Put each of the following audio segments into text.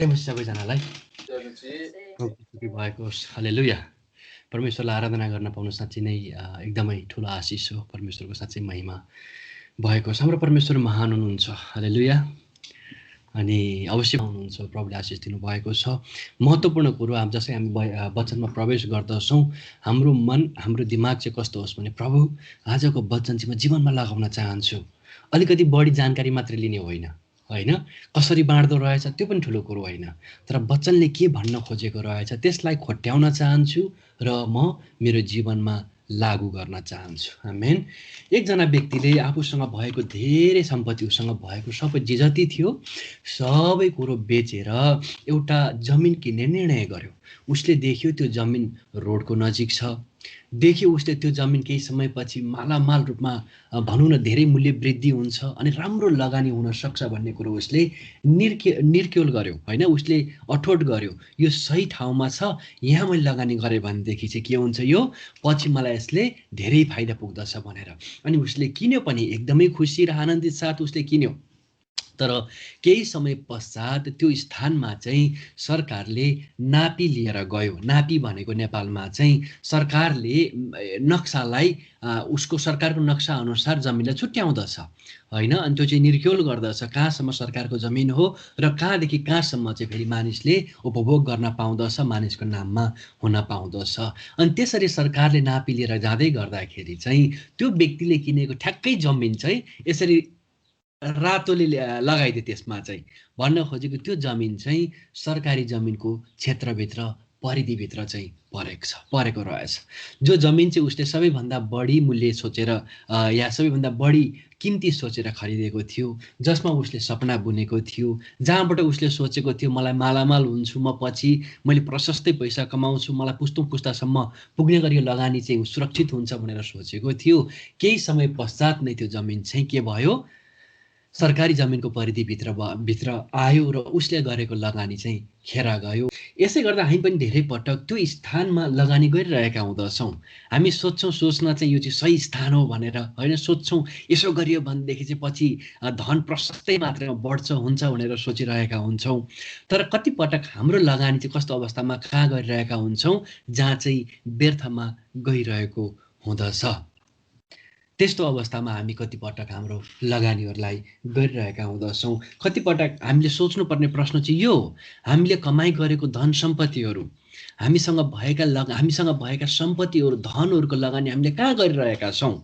सबैजनालाई भएको होस्। हालेलुया। परमेश्वरलाई आराधना गर्न पाउनु साँच्चै नै एकदमै ठुलो आशिष हो। परमेश्वरको साँच्चै महिमा भएको छ। हाम्रो परमेश्वर महान हुनुहुन्छ। हालेलुया। अनि अवश्य हुनुहुन्छ, प्रभुले आशिष दिनुभएको छ। महत्त्वपूर्ण कुरो जसै हामी वचनमा प्रवेश गर्दछौँ, हाम्रो मन हाम्रो दिमाग चाहिँ कस्तो होस् भने प्रभु आजको वचन चाहिँ म जीवनमा लगाउन चाहन्छु। अलिकति बढी जानकारी मात्रै लिने होइन, कसरी बाँड्दो रहेछ त्यो पनि ठुलो कुरो होइन, तर वचनले के भन्न खोजेको रहेछ त्यसलाई खोट्याउन चाहन्छु र म मेरो जीवनमा लागू गर्न चाहन्छु। आमेन। एकजना व्यक्तिले आफूसँग भएको धेरै सम्पत्ति, उसँग भएको सबै जे जति थियो सबै कुरो बेचेर एउटा जमिन किन्ने निर्णय गर्यो। उसले देख्यो त्यो जमिन रोडको नजिक छ। देख्यो उसले त्यो जमिन केही समयपछि मालामाल रूपमा भनौँ न धेरै मूल्य वृद्धि हुन्छ अनि राम्रो लगानी हुन सक्छ भन्ने कुरो उसले निर्क्योल गर्यो, होइन? उसले अठोट गर्यो यो सही ठाउँमा छ, यहाँ मैले लगानी गरेँ भनेदेखि चाहिँ के हुन्छ, यो पछि मलाई यसले धेरै फाइदा पुग्दछ भनेर। अनि उसले किन्यो पनि, एकदमै खुसी र आनन्दित साथ उसले किन्यो। तर केही समय पश्चात त्यो स्थानमा चाहिँ सरकारले नापी लिएर गयो। नापी भनेको नेपालमा चाहिँ सरकारले नक्सालाई उसको सरकारको नक्सा अनुसार जमिनलाई छुट्याउँदछ, होइन? अनि त्यो चाहिँ निर्क्योल गर्दछ कहाँसम्म सरकारको जमिन हो र कहाँदेखि कहाँसम्म चाहिँ फेरि मानिसले उपभोग गर्न पाउँदछ, मानिसको नाममा हुन पाउँदछ। अनि त्यसरी सरकारले नापी लिएर जाँदै गर्दाखेरि चाहिँ त्यो व्यक्तिले किनेको ठ्याक्कै जमिन चाहिँ यसरी रातोले लगाइदिए। त्यसमा चाहिँ भन्न खोजेको त्यो जमिन चाहिँ सरकारी जमिनको क्षेत्रभित्र, परिधिभित्र चाहिँ परेको रहेछ। जो जमिन चाहिँ उसले सबैभन्दा बढी मूल्य सोचेर या सबैभन्दा बढी किम्ती सोचेर खरिदेको थियो, जसमा उसले सपना बुनेको थियो, जहाँबाट उसले सोचेको थियो मलाई मालामाल हुन्छु, म पछि मैले प्रशस्तै पैसा कमाउँछु, मलाई पुस्तौँ पुस्तासम्म पुग्ने गरी यो लगानी चाहिँ सुरक्षित हुन्छ भनेर सोचेको थियो। केही समय पश्चात नै त्यो जमिन चाहिँ के भयो, सरकारी जमिनको परिधिभित्र आयो र उसले गरेको लगानी चाहिँ खेर गयो। यसै गर्दा हामी पनि धेरै पटक त्यो स्थानमा लगानी गरिरहेका हुँदछौँ। हामी सोच्न चाहिँ यो चाहिँ सही स्थान हो भनेर, होइन? सोच्छौँ यसो गरियो भनेदेखि चाहिँ पछि धन प्रशस्तै मात्रामा बढ्छ, हुन्छ भनेर सोचिरहेका हुन्छौँ। तर कति पटक हाम्रो लगानी चाहिँ कस्तो अवस्थामा कहाँ गरिरहेका हुन्छौँ, जहाँ चाहिँ व्यर्थमा गइरहेको हुँदछ। त्यस्तो अवस्थामा हामी कतिपटक हाम्रो लगानीहरूलाई गरिरहेका हुँदछौँ। कतिपटक हामीले सोच्नुपर्ने प्रश्न चाहिँ यो, हामीले कमाइ गरेको धन सम्पत्तिहरू, हामीसँग भएका सम्पत्तिहरू, धनहरूको लगानी हामीले कहाँ गरिरहेका छौँ?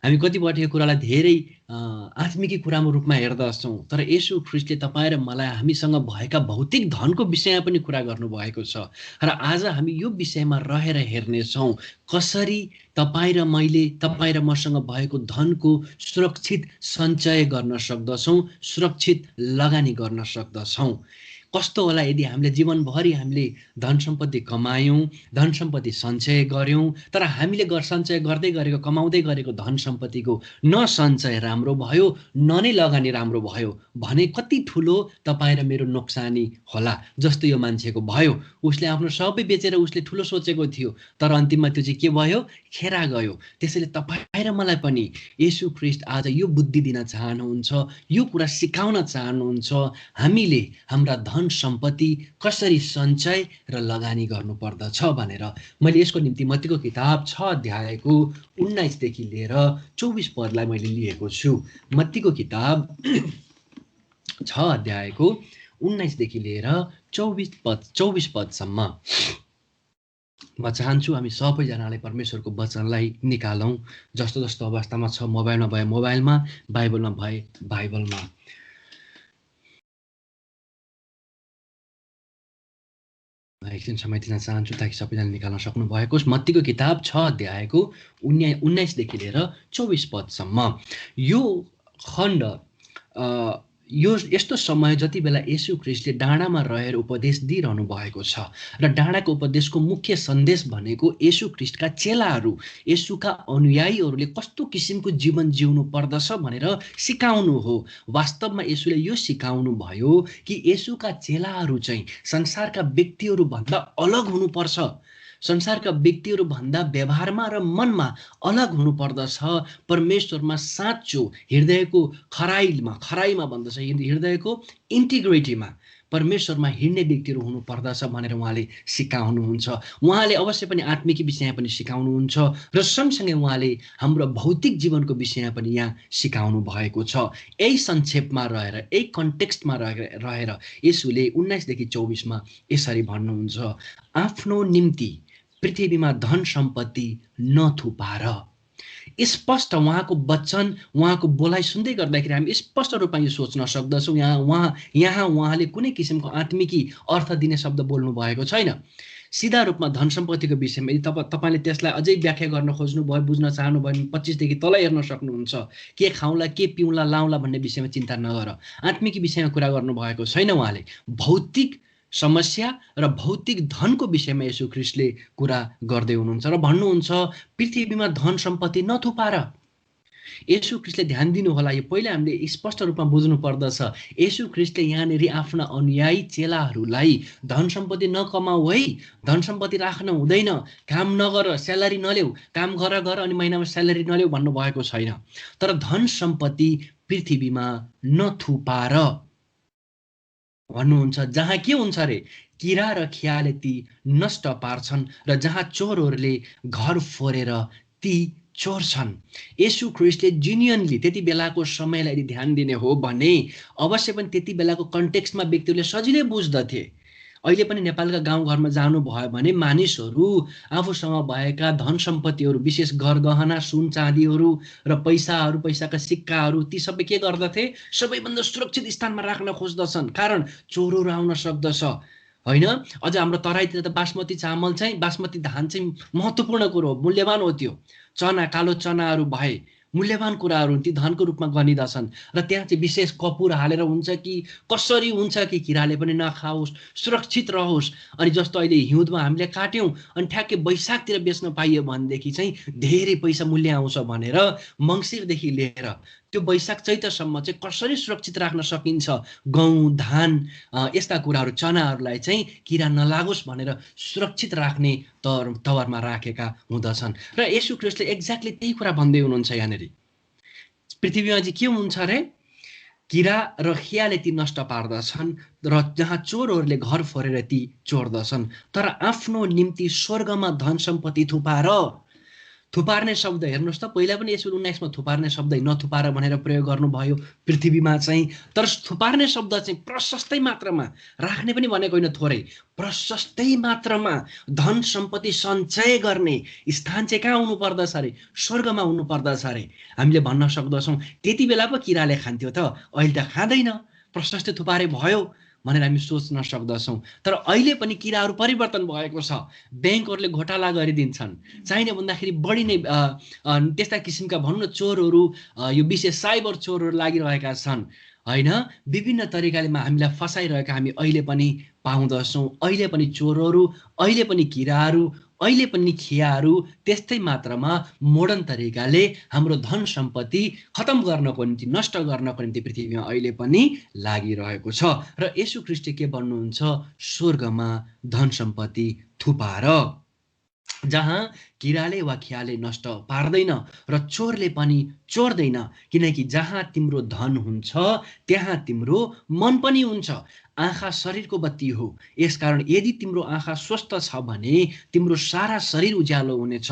हामी कतिपटक यो कुरालाई धेरै आत्मिकी कुराको रूपमा हेर्दछौँ, तर येशू ख्रीष्टले तपाईँ र मलाई हामीसँग भएका भौतिक धनको विषयमा पनि कुरा गर्नुभएको छ। र आज हामी यो विषयमा रहेर हेर्नेछौँ कसरी तपाईँ र मसँग भएको धनको सुरक्षित सञ्चय गर्न सक्दछौँ, सुरक्षित लगानी गर्न सक्दछौँ। कस्तो होला यदि हामीले जीवनभरि हामीले धन सम्पत्ति कमायौँ, धन सम्पत्ति सञ्चय गऱ्यौँ, तर हामीले सञ्चय गर्दै गरेको, कमाउँदै गरेको धन सम्पत्तिको न सञ्चय राम्रो भयो, न नै लगानी राम्रो भयो भने कति ठुलो तपाईँ र मेरो नोक्सानी होला। जस्तो यो मान्छेको भयो, उसले आफ्नो सबै बेचेर उसले ठुलो सोचेको थियो, तर अन्तिममा त्यो चाहिँ के भयो, खेरा गयो। त्यसैले तपाईँ र मलाई पनि येशू ख्रीष्ट आज यो बुद्धि दिन चाहनुहुन्छ, यो कुरा सिकाउन चाहनुहुन्छ, हामीले हाम्रा धन सम्पत्ति कसरी सञ्चय र लगानी गर्नुपर्दछ भनेर। मैले यसको निम्ति मत्तीको किताब 6 अध्यायको 19 देखि लिएर 24 पदलाई मैले लिएको छु। मत्तीको किताब 6 अध्यायको 19 देखि लिएर 24 पदसम्म म चाहन्छु हामी सबैजनाले परमेश्वरको वचनलाई निकालौँ। जस्तो जस्तो अवस्थामा छ, मोबाइलमा भए मोबाइलमा, बाइबलमा भए बाइबलमा। एकछिन समय दिन चाहन्छु ताकि सबैजना निकाल्न सक्नु भएको होस्। मत्तीको किताब 6 अध्यायको 19 देखि लिएर 24 पदसम्म। यो खण्ड यो यस्तो समय जति बेला येशू ख्रीष्टले डाँडामा रहेर उपदेश दिइरहनु भएको छ र डाँडाको उपदेशको मुख्य सन्देश भनेको येशू ख्रीष्टका चेलाहरू, येशूका अनुयायीहरूले कस्तो किसिमको जीवन जिउनु पर्दछ भनेर सिकाउनु हो। वास्तवमा येशूले यो सिकाउनु भयो कि येशूका चेलाहरू चाहिँ संसारका व्यक्तिहरूभन्दा अलग हुनुपर्छ, संसारका व्यक्तिहरूभन्दा व्यवहारमा र मनमा अलग हुनुपर्दछ, परमेश्वरमा साँचो, हृदयको खराइमा भन्दछ, हृदयको इन्टिग्रिटीमा परमेश्वरमा हिँड्ने व्यक्तिहरू हुनुपर्दछ भनेर उहाँले सिकाउनुहुन्छ। उहाँले अवश्य पनि आत्मिक विषय पनि सिकाउनुहुन्छ र सँगसँगै उहाँले हाम्रो भौतिक जीवनको विषय पनि यहाँ सिकाउनु भएको छ। यही संक्षेपमा रहेर, यही कन्टेक्स्टमा रहेर यसुले 19देखि 24मा यसरी भन्नुहुन्छ, आफ्नो निम्ति पृथ्वीमा धन सम्पत्ति नथुपार। स्पष्ट उहाँको वचन, उहाँको बोलाइ सुन्दै गर्दाखेरि हामी स्पष्ट रूपमा यो सोच्न सक्दछौँ। यहाँ उहाँले कुनै किसिमको आत्मिकी अर्थ दिने शब्द बोल्नु भएको छैन। सिधा रूपमा धन सम्पत्तिको विषयमा यदि तपाईँले त्यसलाई अझै व्याख्या गर्न खोज्नुभयो, बुझ्न चाहनुभयो भने 25देखि तल हेर्न सक्नुहुन्छ। के खाउँला, के पिउँला, लाउँला भन्ने विषयमा चिन्ता नगर। आत्मिक विषयमा कुरा गर्नुभएको छैन। उहाँले भौतिक समस्या र भौतिक धनको विषयमा येशू ख्रीष्टले कुरा गर्दै हुनुहुन्छ र भन्नुहुन्छ पृथ्वीमा धन सम्पत्ति नथुपार। येशू ख्रीष्टले ध्यान दिनु होला, यो पहिला हामीले स्पष्ट रूपमा बुझ्नु पर्दछ। येशू ख्रीष्टले यहाँनिर आफ्ना अनुयायी चेलाहरूलाई धन सम्पत्ति नकमाऊ है, धन सम्पत्ति राख्न हुँदैन, काम नगर, स्यालेरी नल्याऊ, काम गर अनि महिनामा स्यालेरी नल्याऊ भन्नुभएको छैन। तर धन सम्पत्ति पृथ्वीमा नथुपार भन्नुहुन्छ। जहाँ के हुन्छ अरे, किरा र खियाले ती नष्ट पार्छन् र जहाँ चोरहरूले घर फोरेर ती चोर्छन्। येशू ख्रीष्टले जेन्युनली त्यति बेलाको समयलाई यदि ध्यान दिने हो भने अवश्य पनि त्यति बेलाको कन्टेक्स्टमा व्यक्तिहरूले सजिलै बुझ्दथे। अहिले पनि नेपालका गाउँघरमा जानुभयो भने मानिसहरू आफूसँग भएका धन सम्पत्तिहरू, विशेष गहना, सुन चाँदीहरू र पैसाहरू, पैसाका सिक्काहरू, ती सबै के गर्दथे, सबैभन्दा सुरक्षित स्थानमा राख्न खोज्दछन्। कारण चोरहरू आउन सक्दछ होइन। अझ हाम्रो तराईतिर त बासमती चामल चाहिँ, बासमती धान चाहिँ महत्त्वपूर्ण कुरो हो, मूल्यवान हो। त्यो चना, कालो चनाहरू भए मूल्यवान कुराहरू ती धनको रूपमा गनिँदछन् र त्यहाँ चाहिँ विशेष कपुर हालेर हुन्छ कि कसरी हुन्छ कि किराले पनि नखाओस्, सुरक्षित रहोस्। अनि जस्तो अहिले हिउँदमा हामीले काट्यौँ अनि ठ्याक्कै वैशाखतिर बेच्न पाइयो भनेदेखि चाहिँ धेरै पैसा मूल्य आउँछ भनेर मङ्सिरदेखि लिएर त्यो वैशाख चैतसम्म चाहिँ कसरी सुरक्षित राख्न सकिन्छ गहुँ, धान, यस्ता कुराहरू, चनाहरूलाई चाहिँ किरा नलागोस् भनेर सुरक्षित राख्ने तवरमा राखेका हुँदछन्। र येशू ख्रीष्टले एक्ज्याक्टली त्यही कुरा भन्दै हुनुहुन्छ। यहाँनिर पृथ्वीमा चाहिँ के हुन्छ अरे, किरा र खियाले ती नष्ट पार्दछन् र जहाँ चोरहरूले घर फोरेर ती चोर्दछन्। तर आफ्नो निम्ति स्वर्गमा धन सम्पत्ति थुपार्ने शब्द हेर्नुहोस् त, पहिला पनि यसो 19मा थुपार्ने शब्द नथुपार भनेर प्रयोग गर्नुभयो पृथ्वीमा चाहिँ। तर थुपार्ने शब्द चाहिँ प्रशस्तै मात्रामा, राख्ने पनि भनेको होइन थोरै, प्रशस्तै मात्रामा धन सम्पत्ति सञ्चय गर्ने स्थान चाहिँ कहाँ हुनु पर्दछ अरे, स्वर्गमा हुनु पर्दछ अरे। हामीले भन्न सक्दछौँ त्यति बेला पो किराले खान्थ्यो त, अहिले त खाँदैन, प्रशस्तै थुपारे भयो भनेर हामी सोच्न सक्दछौँ। तर अहिले पनि किराहरू परिवर्तन भएको छ। ब्याङ्कहरूले घोटाला गरिदिन्छन्, चाहिने भन्दाखेरि बढी नै त्यस्ता किसिमका भनौँ न चोरहरू, यो विशेष साइबर चोरहरू लागिरहेका छन् होइन। विभिन्न तरिकाले हामीलाई फसाइरहेका हामी अहिले पनि पाउँदछौँ। अहिले पनि चोरहरू, अहिले पनि किराहरू, अहिले पनि खियाहरू त्यस्तै मात्रामा मोडर्न तरिकाले हाम्रो धन सम्पत्ति खतम गर्नको निम्ति, नष्ट गर्नको निम्ति पृथ्वीमा अहिले पनि लागिरहेको छ। र येशू ख्रीष्ट के भन्नुहुन्छ, स्वर्गमा धन सम्पत्ति थुपार, जहाँ किराले वा खियाले नष्ट पार्दैन र चोरले पनि चोर्दैन। किनकि जहाँ तिम्रो धन हुन्छ त्यहाँ तिम्रो मन पनि हुन्छ। आँखा शरीरको बत्ती हो, यसकारण यदि तिम्रो आँखा स्वस्थ छ भने तिम्रो सारा शरीर उज्यालो हुनेछ।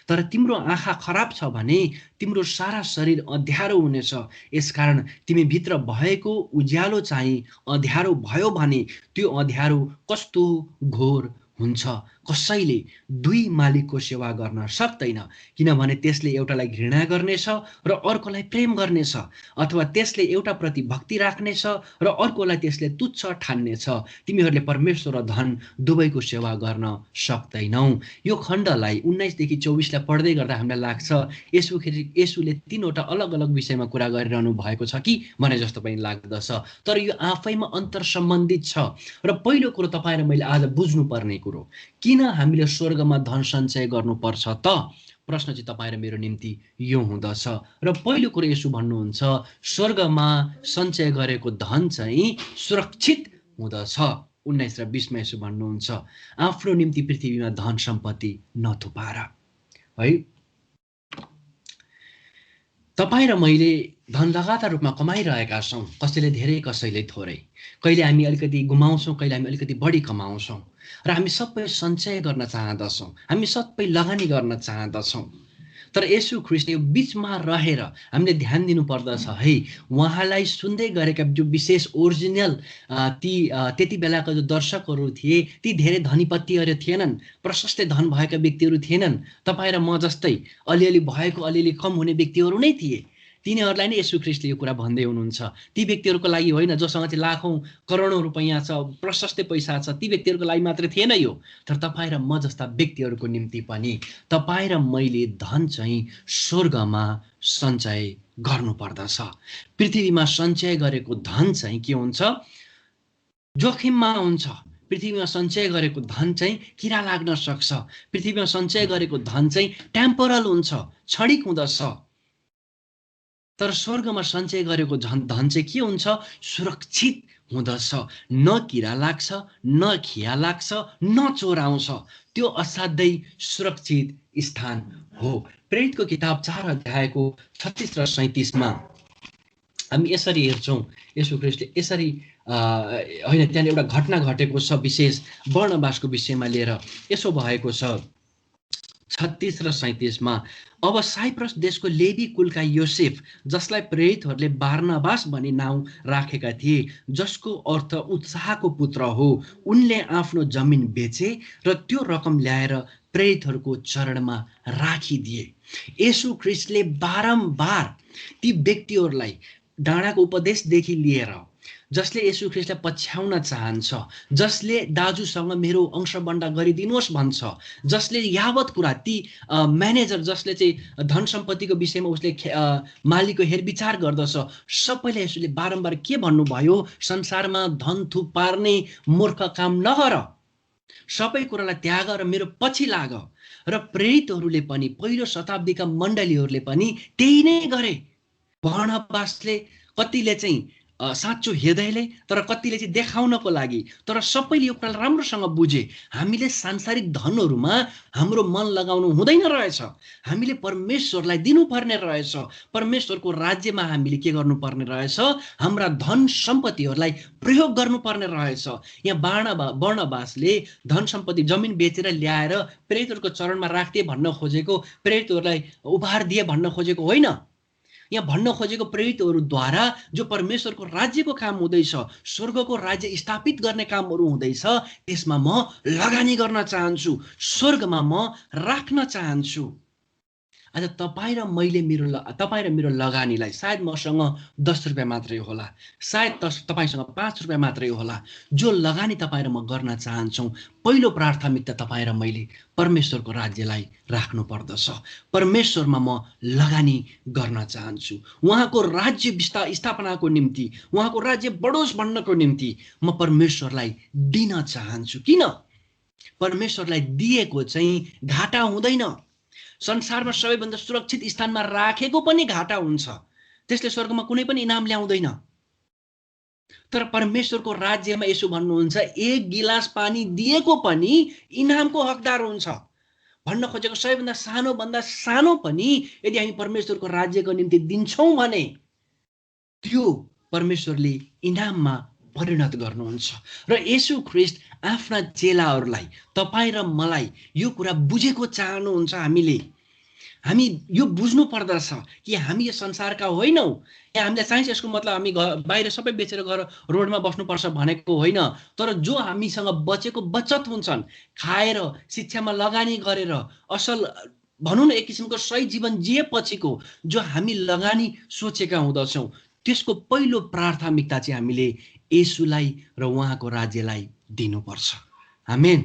तर तिम्रो आँखा खराब छ भने तिम्रो सारा शरीर अँध्यारो हुनेछ। यसकारण तिमी भित्र भएको उज्यालो चाहिँ अँध्यारो भयो भने त्यो अँध्यारो कस्तो घोर हुन्छ। कसैले दुई मालिकको सेवा गर्न सक्दैन, किनभने त्यसले एउटालाई घृणा गर्नेछ र अर्कोलाई प्रेम गर्नेछ, अथवा त्यसले एउटाप्रति भक्ति राख्नेछ र अर्कोलाई त्यसले तुच्छ ठान्नेछ। तिमीहरूले परमेश्वर र धन दुवैको सेवा गर्न सक्दैनौ। यो खण्डलाई 19देखि 24लाई पढ्दै गर्दा हामीलाई लाग्छ येशूले 3वटा अलग अलग विषयमा कुरा गरिरहनु भएको छ कि भने जस्तो पनि लाग्दछ। तर यो आफैमा अन्तर सम्बन्धित छ। र पहिलो कुरो तपाईँ र मैले आज बुझ्नुपर्ने कुरो, किन हामीले स्वर्गमा धन सञ्चय गर्नुपर्छ त? प्रश्न चाहिँ तपाईँ र मेरो निम्ति यो हुँदछ। र पहिलो कुरो यसो भन्नुहुन्छ, स्वर्गमा सञ्चय गरेको धन चाहिँ सुरक्षित हुँदछ। 19 र 20मा यसो भन्नुहुन्छ, आफ्नो निम्ति पृथ्वीमा धन सम्पत्ति नथुपार है। तपाईँ र मैले धन लगातार रूपमा कमाइरहेका छौँ, कसैले धेरै कसैले थोरै। कहिले हामी अलिकति गुमाउँछौँ, कहिले हामी अलिकति बढी कमाउँछौँ र हामी सबै सञ्चय गर्न चाहँदछौँ, हामी सबै लगानी गर्न चाहँदछौँ। तर येशू ख्रीष्टले यो बिचमा रहेर हामीले ध्यान दिनुपर्दछ है, उहाँलाई सुन्दै गरेका जो विशेष ओरिजिनल त्यति बेलाका जो दर्शकहरू थिए ती धेरै धनीपतिहरू थिएनन्, प्रशस्तै धन भएका व्यक्तिहरू थिएनन्। तपाईँ र म जस्तै अलिअलि भएको अलिअलि कम हुने व्यक्तिहरू नै थिए। तिनीहरूलाई नै येशू ख्रीष्टले यो कुरा भन्दै हुनुहुन्छ। ती व्यक्तिहरूको लागि होइन जोसँग चाहिँ लाखौँ करोडौँ रुपैयाँ छ, प्रशस्तै पैसा छ, ती व्यक्तिहरूको लागि मात्रै थिएन यो। तर तपाईँ र म जस्ता व्यक्तिहरूको निम्ति पनि तपाईँ र मैले धन चाहिँ स्वर्गमा सञ्चय गर्नुपर्दछ। पृथ्वीमा सञ्चय गरेको धन चाहिँ के हुन्छ? जोखिममा हुन्छ। पृथ्वीमा सञ्चय गरेको धन चाहिँ किरा लाग्न सक्छ। पृथ्वीमा सञ्चय गरेको धन चाहिँ टेम्पोरल हुन्छ, क्षणिक हुँदछ। तर स्वर्गमा सञ्चय गरेको धन चाहिँ के हुन्छ? सुरक्षित हुँदछ। न किरा लाग्छ, न खिया लाग्छ, न चोर आउँछ। त्यो असाध्यै सुरक्षित स्थान हो। प्रेरितको किताब 4 अध्यायको 36 र 37मा हामी यसरी हेर्छौँ, येशू ख्रीष्टले यसरी होइन, त्यहाँ एउटा घटना घटेको छ विशेष वर्णबासको विषयमा लिएर। यसो भएको छ 36 र 37मा, अब साइप्रस देशको लेवी कुलका योसेफ, जसलाई प्रेरितहरूले बार्नबास भनी नाउँ राखेका थिए, जसको अर्थ उत्साहको पुत्र हो, उनले आफ्नो जमिन बेचे र त्यो रकम ल्याएर प्रेरितहरूको चरणमा राखिदिए। येशू ख्रीष्टले बारम्बार ती व्यक्तिहरूलाई डाँडाको उपदेशदेखि लिएर, जसले येशू ख्रीष्टलाई पछ्याउन चाहन्छ, जसले दाजुसँग मेरो अंशबन्डा गरिदिनुहोस् भन्छ, जसले यावत कुरा ती म्यानेजर जसले चाहिँ धन सम्पत्तिको विषयमा उसले मालिकको हेरविचार गर्दछ, सबैले येशूले बारम्बार के भन्नुभयो? संसारमा धन थुप पार्ने मूर्ख काम नगर, सबै कुरालाई त्याग र मेरो पछि लाग। र प्रेरितहरूले पनि, पहिलो शताब्दीका मण्डलीहरूले पनि त्यही नै गरे। बर्नबासले कतिले चाहिँ साँचो हृदयले, तर कतिले चाहिँ देखाउनको लागि, तर सबैले यो कुरालाई राम्रोसँग बुझे। हामीले सांसारिक धनहरूमा हाम्रो मन लगाउनु हुँदैन रहेछ। हामीले परमेश्वरलाई दिनुपर्ने रहेछ। परमेश्वरको राज्यमा हामीले के गर्नुपर्ने रहेछ? हाम्रा धन सम्पत्तिहरूलाई प्रयोग गर्नुपर्ने रहेछ। यहाँ बर्नबासले धन सम्पत्ति जमिन बेचेर ल्याएर प्रेरितहरूको चरणमा राख्दिए भन्न खोजेको, प्रेरितहरूलाई उपहार दिए भन्न खोजेको होइन। यहाँ भन्न खोजेको प्रेरितहरूद्वारा जो परमेश्वरको राज्यको काम हुँदैछ, स्वर्गको राज्य स्थापित गर्ने कामहरू हुँदैछ, त्यसमा म लगानी गर्न चाहन्छु, स्वर्गमा म राख्न चाहन्छु। आज तपाईँ र मेरो लगानीलाई सायद मसँग 10 रुपियाँ मात्रै होला, सायद तपाईँसँग 5 रुपियाँ मात्रै होला। जो लगानी तपाईँ र म गर्न चाहन्छौँ, पहिलो प्राथमिकता तपाईँ र मैले परमेश्वरको राज्यलाई राख्नु पर्दछ। परमेश्वरमा म लगानी गर्न चाहन्छु। उहाँको राज्य स्थापनाको निम्ति, उहाँको राज्य बढोस् भन्नको निम्ति म परमेश्वरलाई दिन चाहन्छु। किन? परमेश्वरलाई दिएको चाहिँ घाटा हुँदैन। संसारमा सबैभन्दा सुरक्षित स्थानमा राखेको पनि घाटा हुन्छ। त्यसले स्वर्गमा कुनै पनि इनाम ल्याउँदैन। तर परमेश्वरको राज्यमा यसो भन्नुहुन्छ, एक गिलास पानी दिएको पनि इनामको हकदार हुन्छ। भन्न खोजेको सबैभन्दा सानो पनि यदि हामी परमेश्वरको राज्यको निम्ति दिन्छौँ भने त्यो परमेश्वरले इनाममा परिणत गर्नुहुन्छ। र येशू ख्रीष्ट आफ्ना चेलाहरूलाई, तपाईँ र मलाई यो कुरा बुझेको चाहनुहुन्छ। हामी यो बुझ्नु पर्दछ कि हामी यो संसारका होइनौँ। यहाँ हामीलाई चाहिन्छ यसको मतलब हामी बाहिर सबै बेचेर गएर रोडमा बस्नुपर्छ भनेको होइन। तर जो हामीसँग बचेको बचत हुन्छन्, खाएर शिक्षामा लगानी गरेर असल भनौँ न एक किसिमको सही जीवन जिएपछिको जो हामी लगानी सोचेका हुँदछौँ, त्यसको पहिलो प्राथमिकता चाहिँ हामीले येशूलाई र उहाँको राज्यलाई दिनुपर्छ। आमेन।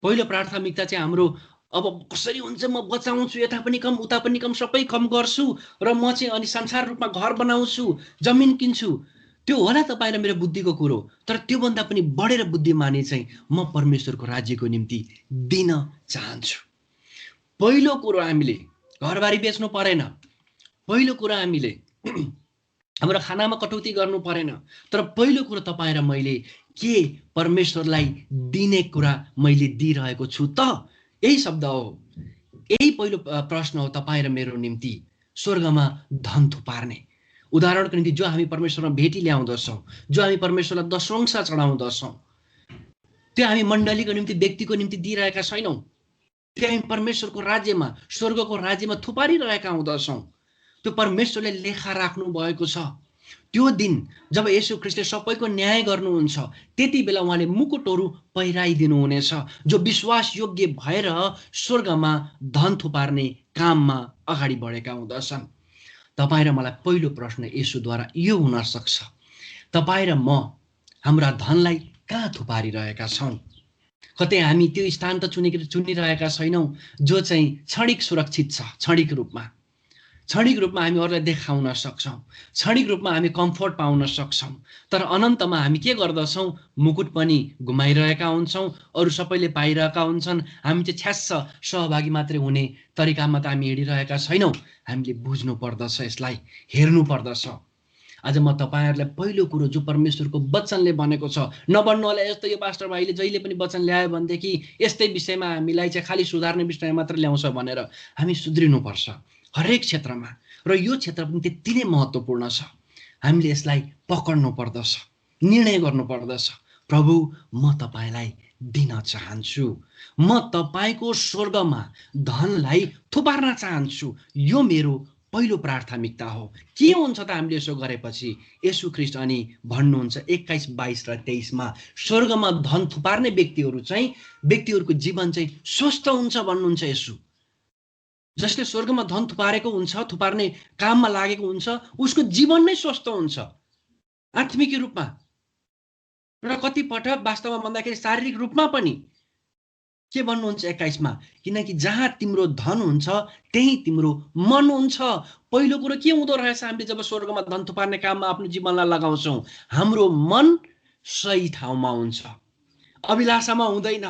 पहिलो प्राथमिकता चाहिँ हाम्रो अब कसरी हुन्छ, म बचाउँछु, यता पनि कम उता पनि कम सबै कम गर्छु र म चाहिँ अनि संसार रूपमा घर बनाउँछु, जमिन किन्छु। त्यो होला तपाईँ र मेरो बुद्धिको कुरो, तर त्योभन्दा पनि बढेर बुद्धिमानी चाहिँ म परमेश्वरको राज्यको निम्ति दिन चाहन्छु। पहिलो कुरो हामीले घरबारी बेच्नु परेन। पहिलो कुरो हामीले हाम्रो खानामा कटौती गर्नु परेन। तर पहिलो कुरो तपाईँ र मैले के परमेश्वरलाई दिने कुरा मैले दिइरहेको छु त? यही शब्द हो, यही पहिलो प्रश्न हो तपाईँ र मेरो निम्ति। स्वर्गमा धन थुपार्ने। उदाहरणको निम्ति जो हामी परमेश्वरमा भेटी ल्याउँदछौँ, जो हामी परमेश्वरलाई दशंश चढाउँदछौँ, त्यो हामी मण्डलीको निम्ति, व्यक्तिको निम्ति दिइरहेका छैनौँ। त्यो हामी परमेश्वरको राज्यमा, स्वर्गको राज्यमा थुपारिरहेका हुँदछौँ। त्यो परमेश्वरले लेखा राख्नु भएको छ। त्यो दिन जब येशू ख्रीष्टले सबैको न्याय गर्नुहुन्छ, त्यति बेला उहाँले मुकुटहरू पहिराइदिनु हुनेछ, जो विश्वास योग्य भएर स्वर्गमा धन थुपार्ने काममा अगाडि बढेका हुँदछन्। तपाईँ र मलाई पहिलो प्रश्न येशूद्वारा यो हुन सक्छ, तपाईँ र म हाम्रा धनलाई कहाँ थुपारिरहेका छौँ? कतै हामी त्यो स्थान त चुनिरहेका छैनौँ जो चाहिँ क्षणिक सुरक्षित छ। क्षणिक रूपमा हामी अरूलाई देखाउन सक्छौँ, क्षणिक रूपमा हामी कम्फोर्ट पाउन सक्छौँ। तर अनन्तमा हामी के गर्दछौँ? मुकुट पनि घुमाइरहेका हुन्छौँ, अरू सबैले पाइरहेका हुन्छन्, हामी चाहिँ छ्यास्स सहभागी मात्रै हुने तरिकामा त हामी हिँडिरहेका छैनौँ। हामीले बुझ्नु पर्दछ, यसलाई हेर्नु पर्दछ। आज म तपाईँहरूलाई पहिलो कुरो जो परमेश्वरको वचनले भनेको छ, नभन्नु होला यस्तो यो पास्टर भाइले जहिले पनि वचन ल्यायो भनेदेखि यस्तै विषयमा हामीलाई चाहिँ खालि सुधार्ने विषय मात्र ल्याउँछ भनेर। हामी सुध्रिनुपर्छ हरेक क्षेत्रमा, र यो क्षेत्र पनि त्यति नै महत्त्वपूर्ण छ। हामीले यसलाई पक्र्नु पर्दछ, निर्णय गर्नु पर्दछ। प्रभु, म तपाईँलाई दिन चाहन्छु, म तपाईँको स्वर्गमा धनलाई थुपार्न चाहन्छु। यो मेरो पहिलो प्राथमिकता हो। के हुन्छ त हामीले यसो गरेपछि? येशू ख्रीष्ट अनि भन्नुहुन्छ 21, 22 र 23मा, स्वर्गमा धन थुपार्ने व्यक्तिहरूको जीवन चाहिँ स्वस्थ हुन्छ भन्नुहुन्छ येशू। जसले स्वर्गमा धन थुपारेको हुन्छ, थुपार्ने काममा लागेको हुन्छ, उसको जीवन नै स्वस्थ हुन्छ आत्मिक रूपमा, र कतिपटक वास्तवमा भन्दाखेरि शारीरिक रूपमा पनि। के भन्नुहुन्छ 21मा? किनकि जहाँ तिम्रो धन हुन्छ त्यही तिम्रो मन हुन्छ। पहिलो कुरो के हुँदो रहेछ? हामीले जब स्वर्गमा धन थुपार्ने काममा आफ्नो जीवनलाई लगाउँछौँ, हाम्रो मन सही ठाउँमा हुन्छ, अभिलाषामा हुँदैन,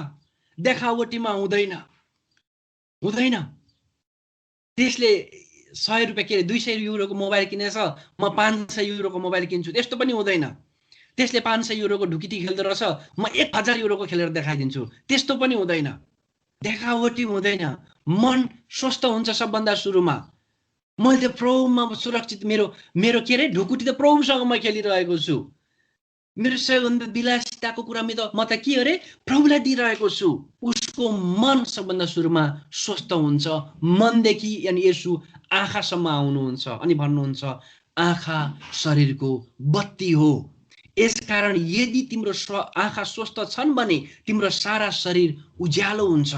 देखावटीमा हुँदैन। त्यसले 100 रुपियाँ के 200 युरोको मोबाइल किनेछ, म 500 युरोको मोबाइल किन्छु, त्यस्तो पनि हुँदैन। त्यसले 500 युरोको ढुकिटी खेल्दो रहेछ, म 1000 युरोको खेलेर देखाइदिन्छु, त्यस्तो पनि हुँदैन। देखावटी हुँदैन। मन स्वस्थ हुन्छ सबभन्दा सुरुमा। मैले प्रभुमा सुरक्षित, मेरो के अरे ढुकुटी त प्रभुसँग म खेलिरहेको छु। मेरो सबैभन्दा विलासिताको कुरा म त के अरे प्रभुलाई दिइरहेको छु। उसको मन सबभन्दा सुरुमा स्वस्थ हुन्छ। मनदेखि यानि येशू आँखासम्म आउनुहुन्छ अनि भन्नुहुन्छ, आँखा शरीरको बत्ती हो। यसकारण यदि तिम्रो आँखा स्वस्थ छन् भने तिम्रो सारा शरीर उज्यालो हुन्छ।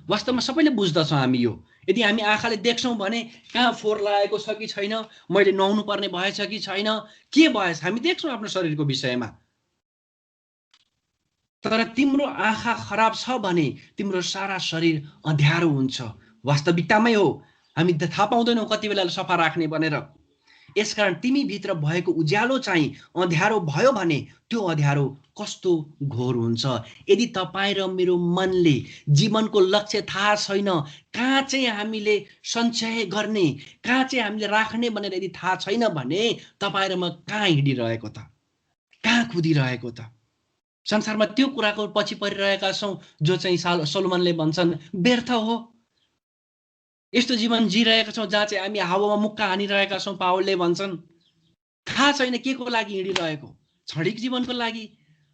वास्तवमा सबैले बुझ्दछौँ हामी यो। यदि हामी आँखाले देख्छौँ भने कहाँ फोहोर लागेको छ कि छैन, मैले नुहाउनु पर्ने भएछ कि छैन, के भएछ, हामी देख्छौँ आफ्नो शरीरको विषयमा। तर तिम्रो आँखा खराब छ भने तिम्रो सारा शरीर अँध्यारो हुन्छ। वास्तविकतामै हो, हामी थाहा पाउँदैनौँ कति बेला सफा राख्ने भनेर। यसकारण तिमी भित्र भएको उज्यालो चाहिँ अँध्यारो भयो भने त्यो अँध्यारो कस्तो घोर हुन्छ। यदि तपाईँ र मेरो मनले जीवनको लक्ष्य थाहा छैन, कहाँ चाहिँ हामीले सञ्चय गर्ने, कहाँ चाहिँ हामीले राख्ने भनेर यदि थाहा छैन भने तपाईँ र म कहाँ हिँडिरहेको त, कहाँ कुदिरहेको त? संसारमा त्यो कुराको पछि परिरहेका छौँ जो चाहिँ सोलोमनले भन्छन् व्यर्थ हो। यस्तो जीवन जिरहेका छौँ जहाँ चाहिँ हामी हावामा मुक्का हानिरहेका छौँ। पावलले भन्छन् थाहा छैन के को लागि हिँडिरहेको, क्षणिक जीवनको लागि।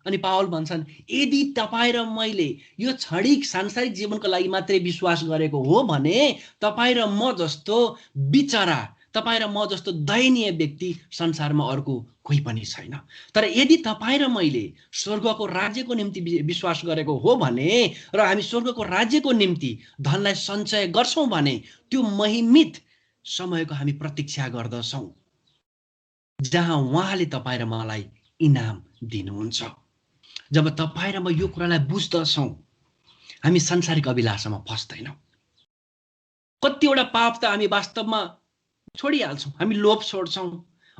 अनि पावल भन्छन् यदि तपाईँ र मैले यो क्षणिक सांसारिक जीवनको लागि मात्रै विश्वास गरेको हो भने तपाईँ र म जस्तो बिचरा, तपाईँ र म जस्तो दयनीय व्यक्ति संसारमा अर्को कोही पनि छैन। तर यदि तपाईँ र मैले स्वर्गको राज्यको निम्ति विश्वास गरेको हो भने र हामी स्वर्गको राज्यको निम्ति धनलाई सञ्चय गर्छौँ भने त्यो महिमित समयको हामी प्रतीक्षा गर्दछौँ जहाँ उहाँले तपाईँ र मलाई इनाम दिनुहुन्छ। जब तपाईँ र म यो कुरालाई बुझ्दछौँ हामी सांसारिक अभिलाषामा फस्दैनौँ। कतिवटा पाप त हामी वास्तवमा छोडिहाल्छौँ। हामी लोभ छोड्छौँ,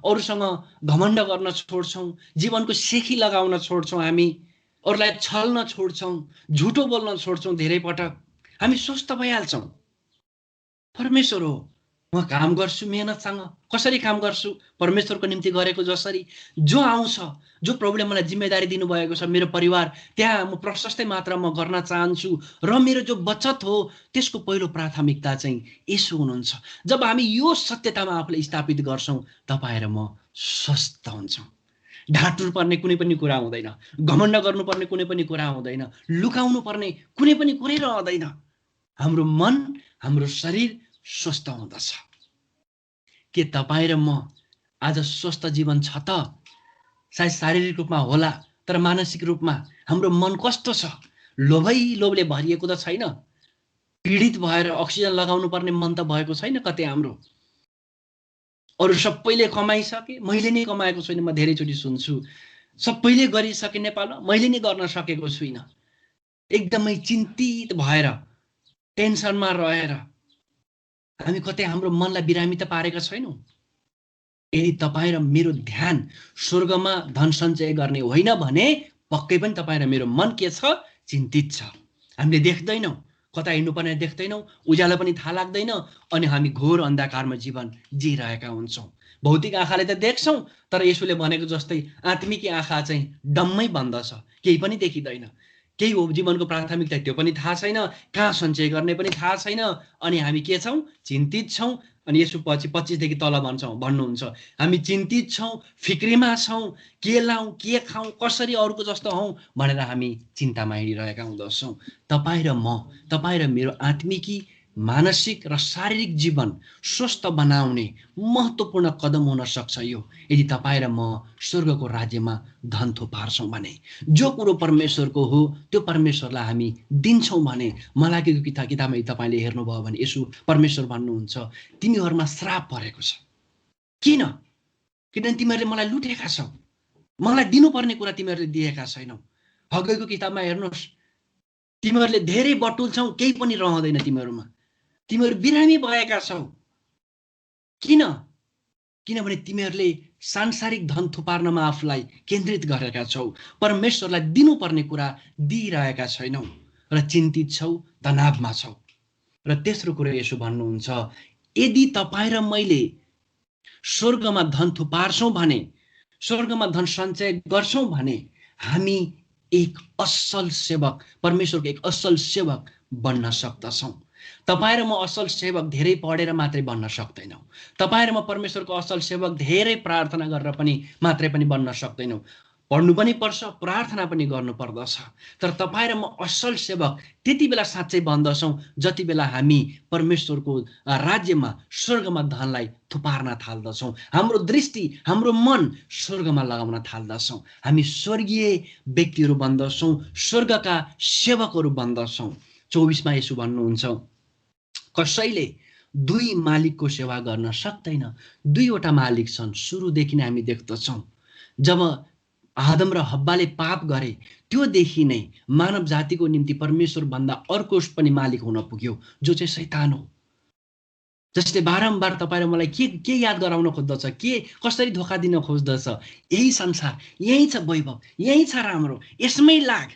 अरूसँग घमण्ड गर्न छोड्छौँ, जीवनको सेखी लगाउन छोड्छौँ, हामी अरूलाई छल्न छोड्छौँ, झुटो बोल्न छोड्छौँ। धेरै पटक हामी स्वस्थ भइहाल्छौँ। परमेश्वर हो म काम गर्छु मेहनतसँग, कसरी काम गर्छु परमेश्वरको निम्ति गरेको जसरी, जो आउँछ जो प्रभुले मलाई जिम्मेदारी दिनुभएको छ मेरो परिवार त्यहाँ म प्रशस्तै मात्रामा गर्न चाहन्छु र मेरो जो बचत हो त्यसको पहिलो प्राथमिकता चाहिँ यसो हुनुहुन्छ। जब हामी यो सत्यतामा आफूलाई स्थापित गर्छौँ तपाईँ र म स्वस्थ हुन्छौँ। ढाँट्नु पर्ने कुनै पनि कुरा हुँदैन, घमण्ड गर्नुपर्ने कुनै पनि कुरा हुँदैन, लुकाउनु पर्ने कुनै पनि कुरै रहँदैन। हाम्रो मन हाम्रो शरीर स्वस्थ हुँदछ। के तपाईँ र म आज स्वस्थ जीवन छ त? सायद शारीरिक रूपमा होला, तर मानसिक रूपमा हाम्रो मन कस्तो छ? लोभले भरिएको त छैन? पीडित भएर अक्सिजन लगाउनु पर्ने मन त भएको छैन कतै हाम्रो? अरू सबैले कमाइसके, मैले नै कमाएको छैन। म धेरैचोटि सुन्छु सबैले गरिसके नेपालमा, मैले नै गर्न सकेको छुइनँ। एकदमै चिन्तित भएर टेन्सनमा रहेर हामी कतै हाम्रो मनलाई बिरामी त पारेका छैनौँ। यदि तपाईँ र मेरो ध्यान स्वर्गमा धन सञ्चय गर्ने होइन भने पक्कै पनि तपाईँ र मेरो मन के छ? चिन्तित छ। हामीले देख्दैनौँ, कता हिँड्नुपर्ने देख्दैनौँ, उज्यालो पनि थाहा लाग्दैन, अनि हामी घोर अन्धकारमा जीवन जिइरहेका हुन्छौँ। भौतिक आँखाले त देख्छौँ, तर यसोले भनेको जस्तै आत्मिक आँखा चाहिँ डम्मै बन्द छ, केही पनि देखिँदैन। केही हो जीवनको प्राथमिकता त्यो पनि थाहा छैन, कहाँ सञ्चय गर्ने पनि थाहा छैन, अनि हामी के छौँ? चिन्तित छौँ। अनि यसो पछि 25 देखि तल भन्नुहुन्छ हामी चिन्तित छौँ, फिक्रीमा छौँ, के लाउँ के खाउँ कसरी अरूको जस्तो हौँ भनेर हामी चिन्तामा हिँडिरहेका हुँदछौँ। तपाईँ र मेरो आत्मिकी मानसिक र शारीरिक जीवन स्वस्थ बनाउने महत्त्वपूर्ण कदम हुन सक्छ यो, यदि तपाईँ र म स्वर्गको राज्यमा धन थुपार्छौँ भने। जो कुरो परमेश्वरको हो त्यो परमेश्वरलाई हामी दिन्छौँ भने। मलाकीको किताबमा तपाईँले हेर्नुभयो भने यसो परमेश्वर भन्नुहुन्छ तिमीहरूमा श्राप परेको छ। किन? किनभने तिमीहरूले मलाई लुटेका छौ, मलाई दिनुपर्ने कुरा तिमीहरूले दिएका छैनौ। हग्गईको किताबमा हेर्नुहोस्, तिमीहरूले धेरै बटुल्छौ केही पनि रहँदैन तिमीहरूमा, तिमीहरू बिरामी भएका छौ। किन? किनभने तिमीहरूले सांसारिक धन थुपार्नमा आफूलाई केन्द्रित गरेका छौ, परमेश्वरलाई दिनुपर्ने कुरा दिइरहेका छैनौ र चिन्तित छौ, तनावमा छौ। र तेस्रो कुरा यसो भन्नुहुन्छ, यदि तपाईँ र मैले स्वर्गमा धन थुपार्छौँ भने, स्वर्गमा धन सञ्चय गर्छौँ भने हामी एक असल सेवक, परमेश्वरको एक असल सेवक बन्न सक्दछौँ। तपाईँ र म असल सेवक धेरै पढेर मात्रै बन्न सक्दैनौँ। तपाईँ र म परमेश्वरको असल सेवक धेरै प्रार्थना गरेर पनि मात्रै पनि बन्न सक्दैनौँ। पढ्नु पनि पर्छ, प्रार्थना पनि गर्नुपर्दछ। तर तपाईँ र म असल सेवक त्यति बेला साँच्चै बन्दछौँ जति बेला हामी परमेश्वरको राज्यमा स्वर्गमा धनलाई थुपार्न थाल्दछौँ। हाम्रो दृष्टि हाम्रो मन स्वर्गमा लगाउन थाल्दछौँ। हामी स्वर्गीय व्यक्तिहरू बन्दछौँ, स्वर्गका सेवकहरू बन्दछौँ। 24मा यसो भन्नुहुन्छ, कसैले दुई मालिकको सेवा गर्न सक्दैन। दुईवटा मालिक छन्, सुरुदेखि नै हामी देख्दछौँ। जब आदम र हब्बाले पाप गरे त्योदेखि नै मानव जातिको निम्ति परमेश्वर भन्दा अर्को पनि मालिक हुन पुग्यो, जो चाहिँ शैतान हो। जसले बारम्बार तपाईँ र मलाई के याद गराउन खोज्दछ, के कसरी धोका दिन खोज्दछ? यही संसार, यही छ वैभव, यही छ राम्रो, यसमै लाग,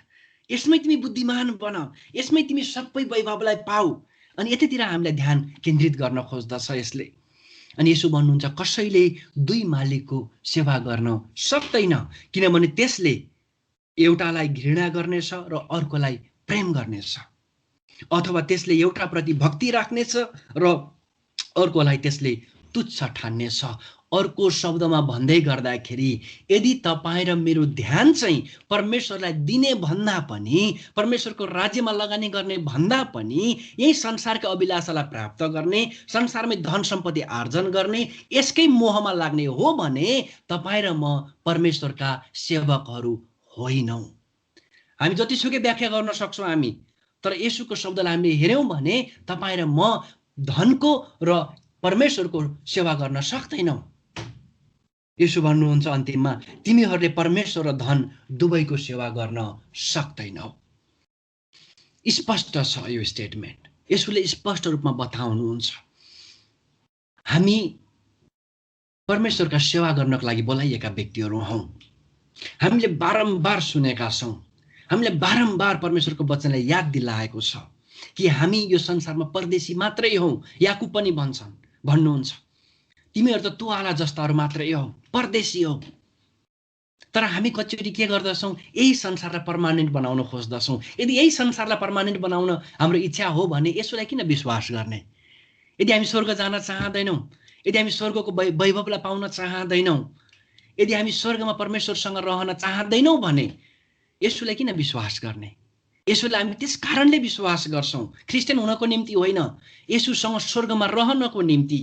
यसमै तिमी बुद्धिमान बन, यसमै तिमी सबै वैभवलाई पाऊ। अनि यतितिर हामीलाई ध्यान केन्द्रित गर्न खोज्दछ यसले। अनि यसो भन्नुहुन्छ, कसैले दुई मालिकको सेवा गर्न सक्दैन, किनभने त्यसले एउटालाई घृणा गर्नेछ र अर्कोलाई प्रेम गर्नेछ, अथवा त्यसले एउटाप्रति भक्ति राख्नेछ र अर्कोलाई त्यसले तुच्छ ठान्नेछ। अर्को शब्दमा भन्दै गर्दाखेरि यदि तपाईँ र मेरो ध्यान चाहिँ परमेश्वरलाई दिने भन्दा पनि, परमेश्वरको राज्यमा लगानी गर्ने भन्दा पनि यही संसारका अभिलाषालाई प्राप्त गर्ने, संसारमै धन सम्पत्ति आर्जन गर्ने, यसकै मोहमा लाग्ने हो भने तपाईँ र म परमेश्वरका सेवकहरू होइनौँ। हामी जतिसुकै व्याख्या गर्न सक्छौँ हामी, तर यसुको शब्दलाई हामीले हेऱ्यौँ भने तपाईँ र म धनको र परमेश्वरको सेवा गर्न सक्दैनौँ। यसो भन्नुहुन्छ अन्तिममा, तिमीहरूले परमेश्वर र धन दुवैको सेवा गर्न सक्दैनौ। स्पष्ट छ यो स्टेटमेन्ट। यसले स्पष्ट रूपमा बताउनुहुन्छ हामी परमेश्वरका सेवा गर्नको लागि बोलाइएका व्यक्तिहरू हौँ। हामीले बारम्बार सुनेका छौँ, हामीले बारम्बार परमेश्वरको वचनलाई याद दिलाएको छ कि हामी यो संसारमा परदेशी मात्रै हौँ। याकुब पनि भन्छन्, भन्नुहुन्छ। तिमीहरू त तुवाला जस्ताहरू मात्रै हो, परदेशी हो। तर हामी कतिचोटि के गर्दछौँ, यही संसारलाई पर्मानेन्ट बनाउन खोज्दछौँ। यदि यही संसारलाई पर्मानेन्ट बनाउन हाम्रो इच्छा हो भने यसोलाई किन विश्वास गर्ने? यदि हामी स्वर्ग जान चाहँदैनौँ, यदि हामी स्वर्गको वैभवलाई पाउन चाहँदैनौँ, यदि हामी स्वर्गमा परमेश्वरसँग रहन चाहँदैनौँ भने यसोलाई किन विश्वास गर्ने? यसोलाई हामी त्यस कारणले विश्वास गर्छौँ, क्रिस्चियन हुनको निम्ति होइन, यसुसँग स्वर्गमा रहनको निम्ति।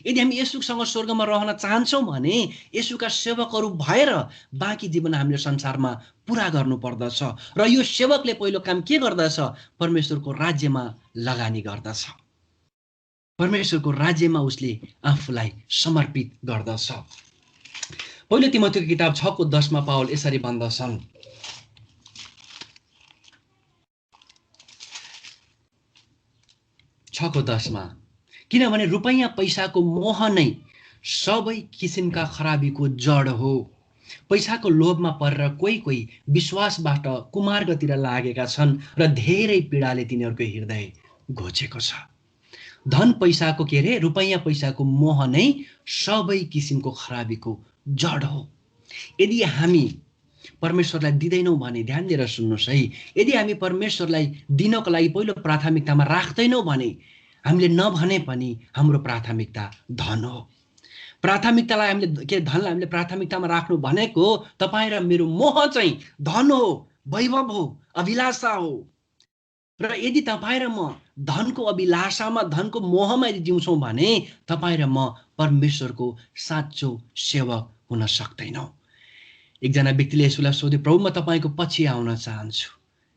यदि हामी यसुसँग स्वर्गमा रहन चाहन्छौँ भने यसुका सेवकहरू भएर बाँकी जीवन हामीले संसारमा पुरा गर्नुपर्दछ। र यो सेवकले पहिलो काम के गर्दछ? परमेश्वरको राज्यमा लगानी गर्दछ। परमेश्वरको राज्यमा उसले आफूलाई समर्पित गर्दछ। पहिलो तिमोथीको किताब 6:10 पावल यसरी भन्दछन्, 6:10 किनभने रुपैयाँ पैसाको मोह नै सबै किसिमका खराबीको जड हो। पैसाको लोभमा परेर कोही विश्वासबाट कुमार्गतिर लागेका छन् र धेरै पीडाले तिनीहरूको हृदय घोचेको छ। धन पैसाको के अरे, रुपैयाँ पैसाको मोह नै सबै किसिमको खराबीको जड हो। यदि हामी परमेश्वरलाई दिँदैनौँ भने, ध्यान दिएर सुन्नुहोस् है, यदि हामी परमेश्वरलाई दिनको लागि पहिलो प्राथमिकतामा राख्दैनौँ भने हामीले नभने पनि हाम्रो प्राथमिकता धन हो। प्राथमिकतालाई हामीले धनलाई हामीले प्राथमिकतामा राख्नु भनेको तपाईँ र मेरो मोह चाहिँ धन हो, वैभव हो, अभिलाषा हो। र यदि तपाईँ र म धनको अभिलाषामा, धनको मोहमा यदि जिउँछौँ भने तपाईँ र म परमेश्वरको साँचो सेवक हुन सक्दैनौँ। एकजना व्यक्तिले यसोलाई सोध्यो, प्रभु म तपाईँको पछि आउन चाहन्छु।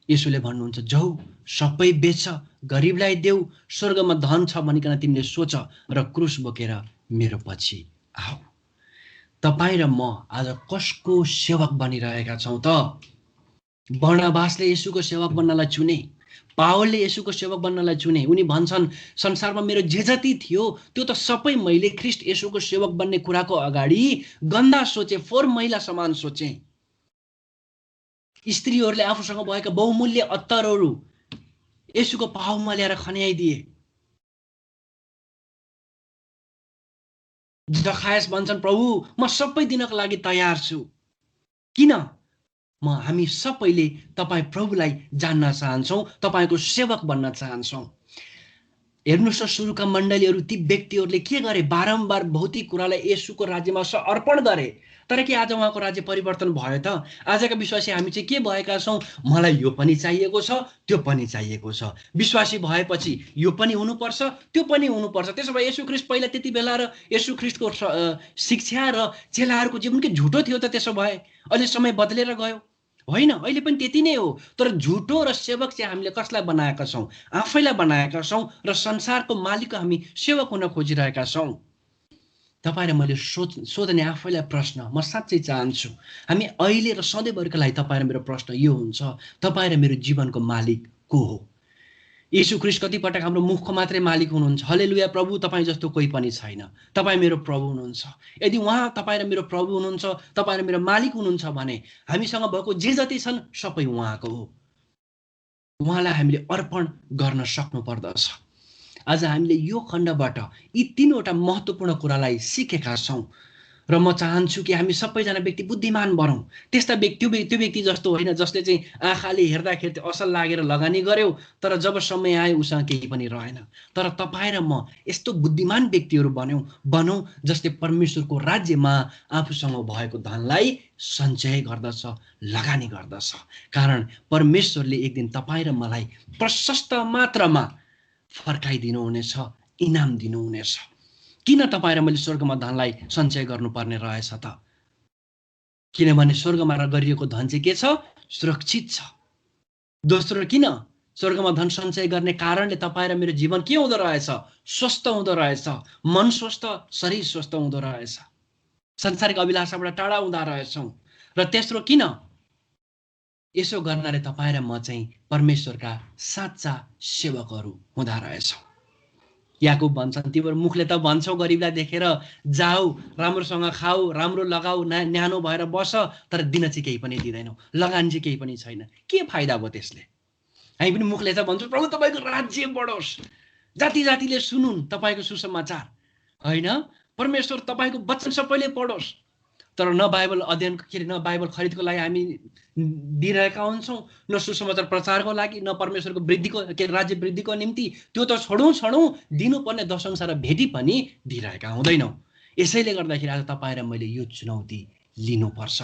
यसोले भन्नुहुन्छ, जाऊ सबै बेच, गरिबलाई देऊ, स्वर्गमा धन छ भनिकन तिमीले सोच र क्रुस बोकेर मेरो पछि आऊ। तपाईँ र म आज कसको सेवक बनिरहेका छौँ त? बर्नबासले यसुको सेवक बन्नलाई चुने, पावलले यसुको सेवक बन्नलाई चुने। उनी भन्छन्, संसारमा मेरो जे जति थियो त्यो त सबै मैले ख्रिस्ट यसुको सेवक बन्ने कुराको अगाडि गन्दा सोचे, फोहोर मैला समान सोचे। स्त्रीहरूले आफूसँग भएका बहुमूल्य अत्तरहरू यसुको पाउमा ल्याएर खन्याइदिए। जखायस भन्छन्, प्रभु म सबै दिनको लागि तयार छु। किन? हामी सबैले तपाईँ प्रभुलाई जान्न चाहन्छौँ, तपाईँको सेवक बन्न चाहन्छौँ। हेर्नुहोस्, सुरुका मण्डलीहरू, ती व्यक्तिहरूले के गरे? बारम्बार भौतिक कुरालाई यसुको राज्यमा अर्पण गरे। तर के आज उहाँको राज्य परिवर्तन भयो त? आजका विश्वासी हामी चाहिँ के भएका छौँ? मलाई यो पनि चाहिएको छ, त्यो पनि चाहिएको छ। विश्वासी भएपछि यो पनि हुनुपर्छ, त्यो पनि हुनुपर्छ। त्यसो भए यसु ख्रिस्ट पहिला त्यति बेला र यसु ख्रिस्टको शिक्षा र चेलाहरूको जीवन के झुटो थियो त? त्यसो भए अहिले समय बदलेर गयो? होइन, अहिले पनि त्यति नै हो। तर झुटो र सेवक चाहिँ हामीले कसलाई बनाएका छौँ? आफैलाई बनाएका छौँ र संसारको मालिकको हामी सेवक हुन खोजिरहेका छौँ। तपाईँ र मैले सोध्ने आफैलाई प्रश्न म साँच्चै चाहन्छु, हामी अहिले र सधैँभरिका लागि तपाईँ र मेरो प्रश्न यो हुन्छ, तपाईँ र मेरो जीवनको मालिक को हो? यसु ख्रिस्ट कतिपटक हाम्रो मुखको मात्रै मालिक हुनुहुन्छ, हालेलुया प्रभु तपाईँ जस्तो कोही पनि छैन, तपाईँ मेरो प्रभु हुनुहुन्छ। यदि उहाँ तपाईँ र मेरो प्रभु हुनुहुन्छ, तपाईँ र मेरो मालिक हुनुहुन्छ भने हामीसँग भएको जे जति छन् सबै उहाँको हो। उहाँलाई हामीले अर्पण गर्न सक्नु पर्दछ। आज हामीले यो खण्डबाट यी 3वटा महत्त्वपूर्ण कुरालाई सिकेका छौँ र म चाहन्छु कि हामी सबैजना व्यक्ति बुद्धिमान बनौँ। त्यस्ता त्यो व्यक्ति जस्तो होइन जसले चाहिँ आँखाले हेर्दाखेरि असल लागेर लगानी गर्यो तर जब समय आयो उसँग केही पनि रहेन। तर तपाईँ र म यस्तो बुद्धिमान व्यक्तिहरू बनौँ जसले परमेश्वरको राज्यमा आफूसँग भएको धनलाई सञ्चय गर्दछ, लगानी गर्दछ। कारण परमेश्वरले एक दिन तपाईँ र मलाई प्रशस्त मात्रामा फर्काइदिनुहुनेछ, इनाम दिनुहुनेछ। किन तपाईँ र मैले स्वर्गमा धनलाई सञ्चय गर्नुपर्ने रहेछ त? किनभने स्वर्गमा गरिएको धन चाहिँ के छ? सुरक्षित छ। दोस्रो, किन स्वर्गमा धन सञ्चय गर्ने कारणले तपाईँ र मेरो जीवन के हुँदो रहेछ? स्वस्थ हुँदो रहेछ, मन स्वस्थ, शरीर स्वस्थ हुँदो रहेछ, संसारिक अभिलाषाबाट टाढा हुँदा रहेछौँ। र तेस्रो, किन यसो गर्नाले तपाईँ र म चाहिँ परमेश्वरका साँच्चा सेवकहरू हुँदा रहेछौँ। याकुब भन्छन्, तिम्रो मुखले त भन्छौ गरिबलाई देखेर जाऊ, राम्रोसँग खाऊ, राम्रो लगाऊ, न्यानो भएर बस, तर दिन चाहिँ केही पनि दिँदैनौ, लगानी चाहिँ केही पनि छैन। के फाइदा भयो त्यसले? हामी पनि मुखले त भन्छौँ प्रभु तपाईँको राज्य बढोस्, जाति जातिले सुनुन् तपाईँको सुसमाचार, होइन। परमेश्वर तपाईँको वचन सबैले पढोस्, तर न बाइबल अध्ययन के अरे न बाइबल खरिदको लागि हामी दिइरहेका हुन्छौँ, न सुसमाचार प्रचारको लागि, न परमेश्वरको वृद्धिको के राज्य वृद्धिको निम्ति। त्यो त छोडौँ दिनुपर्ने दशंश र भेटी पनि दिइरहेका हुँदैनौँ। यसैले गर्दाखेरि आज तपाईँ र मैले यो चुनौती लिनुपर्छ।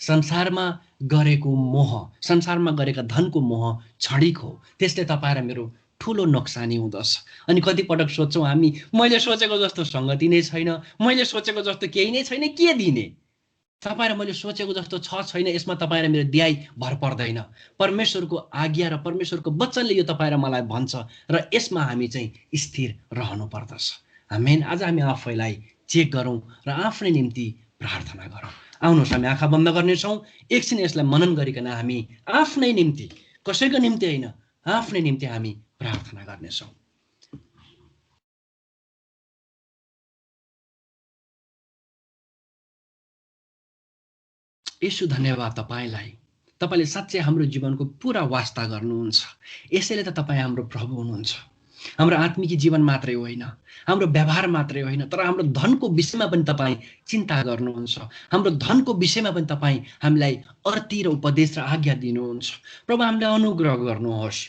संसारमा गरेको मोह, संसारमा गरेका धनको मोह क्षणिक हो, त्यसले तपाईँ र मेरो ठुलो नोक्सानी हुँदछ। अनि कतिपटक सोध्छौँ हामी, मैले सोचेको जस्तो सङ्गति नै छैन, मैले सोचेको जस्तो केही नै छैन, के दिने? तपाईँ र मैले सोचेको जस्तो छ छैन, यसमा तपाईँ र मेरो दियाई भर पर्दैन। परमेश्वरको आज्ञा र परमेश्वरको वचनले यो तपाईँ र मलाई भन्छ र यसमा हामी चाहिँ स्थिर रहनु पर्दछ। आमेन। आज हामी आफैलाई चेक गरौँ र आफ्नै निम्ति प्रार्थना गरौँ। आउनुहोस् हामी आँखा बन्द गर्नेछौँ, एकछिन यसलाई मनन गरिकन हामी आफ्नै निम्ति, कसैको निम्ति होइन, आफ्नै निम्ति हामी प्रार्थना गर्नेछौँ। येशू धन्यवाद तपाईँलाई, तपाईँले साँच्चै हाम्रो जीवनको पुरा वास्ता गर्नुहुन्छ। यसैले त तपाईँ हाम्रो प्रभु हुनुहुन्छ। हाम्रो आत्मिक जीवन मात्रै होइन, हाम्रो व्यवहार मात्रै होइन, तर हाम्रो धनको विषयमा पनि तपाईँ चिन्ता गर्नुहुन्छ। हाम्रो धनको विषयमा पनि तपाईँ हामीलाई अर्ती र उपदेश र आज्ञा दिनुहुन्छ। प्रभु हामीलाई अनुग्रह गर्नुहोस्।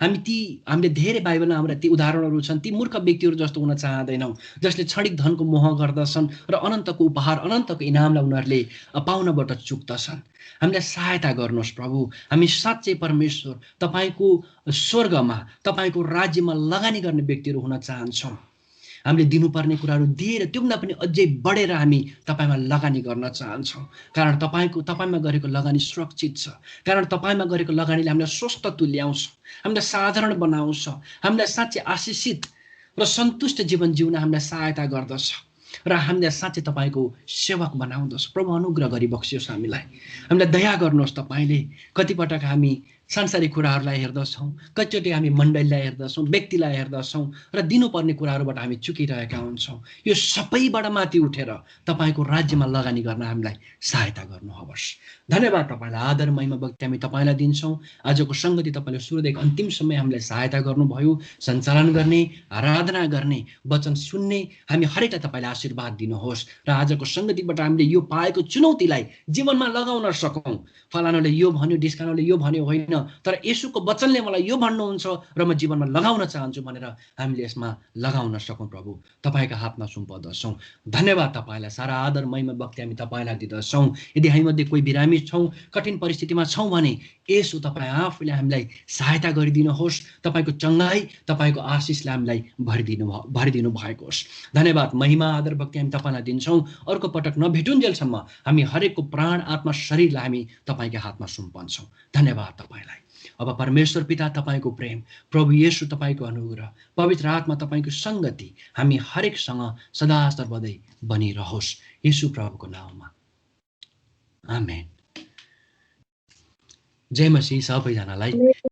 हामीले धेरै बाइबलमा हाम्रा ती उदाहरणहरू छन्, ती मूर्ख व्यक्तिहरू जस्तो हुन चाहँदैनौँ, जसले क्षणिक धनको मोह गर्दछन् र अनन्तको उपहार, अनन्तको इनामलाई उनीहरूले पाउनबाट चुक्दछन्। हामीलाई सहायता गर्नुहोस् प्रभु। हामी साँच्चै परमेश्वर तपाईँको स्वर्गमा, तपाईँको राज्यमा लगानी गर्ने व्यक्तिहरू हुन चाहन्छौँ। हामीले दिनुपर्ने कुराहरू दिएर त्योभन्दा पनि अझै बढेर हामी तपाईँमा लगानी गर्न चाहन्छौँ। कारण तपाईँमा गरेको लगानी सुरक्षित छ। कारण तपाईँमा गरेको लगानीले हामीलाई स्वस्थ तुल्याउँछ, हामीलाई साधारण बनाउँछ, हामीलाई साँच्चै आशिषित र सन्तुष्ट जीवन जिउन हामीलाई सहायता गर्दछ र हामीलाई साँच्चै तपाईँको सेवक बनाउँदछ। प्रभु अनुग्रह गरी बक्सियोस् हामीलाई दया गर्नुहोस्। तपाईँले कतिपटक हामी सांसारिक कुराहरूलाई हेर्दछौँ, कतिचोटि हामी मण्डलीलाई हेर्दछौँ, व्यक्तिलाई हेर्दछौँ र दिनुपर्ने कुराहरूबाट हामी चुकिरहेका हुन्छौँ। यो सबैबाट माथि उठेर तपाईँको राज्यमा लगानी गर्न हामीलाई सहायता गर्नुहोस्। धन्यवाद तपाईँलाई, आदर महिमा भक्ति हामी तपाईँलाई दिन्छौँ। आजको सङ्गति तपाईँले सुरुदेखि अन्तिम समय हामीलाई सहायता गर्नुभयो। सञ्चालन गर्ने, आराधना गर्ने, वचन सुन्ने हामी हरेकलाई तपाईँले आशीर्वाद दिनुहोस् र आजको सङ्गतिबाट हामीले यो पाएको चुनौतीलाई जीवनमा लगाउन सकौँ। फलानाले यो भन्यो, डिस्कानाले यो भन्यो होइन, तर येशूको वचनले मलाई यो भन्नुहुन्छ र म जीवनमा लगाउन चाहन्छु भनेर हामीले यसमा लगाउन सकौँ। प्रभु तपाईँका हातमा सुम्पर्दछौँ। धन्यवाद तपाईँलाई, सारा आदर महिमा भक्ति हामी तपाईँलाई दिँदछौँ। यदि हामीमध्ये कोही बिरामी छौँ, कठिन परिस्थितिमा छौँ भने येशू तपाईँ आफूले हामीलाई सहायता गरिदिनुहोस्। तपाईँको चङ्गाई, तपाईँको आशिषले हामीलाई भरिदिनु भएको होस्। धन्यवाद, महिमा आदर भक्ति हामी तपाईँलाई दिन्छौँ। अर्को पटक नभेटुन्जेलसम्म हामी हरेकको प्राण आत्मा शरीरलाई हामी तपाईँको हातमा सुम्पन्छौँ। धन्यवाद तपाईँलाई। अब परमेश्वर पिता तपाईँको प्रेम, प्रभु येशू तपाईँको अनुग्रह, पवित्र आत्मा तपाईँको सङ्गति हामी हरेकसँग सदा सर्वदै बनिरहोस्। येशू प्रभुको नाममा आमेन। जय मसीह सबैजनालाई।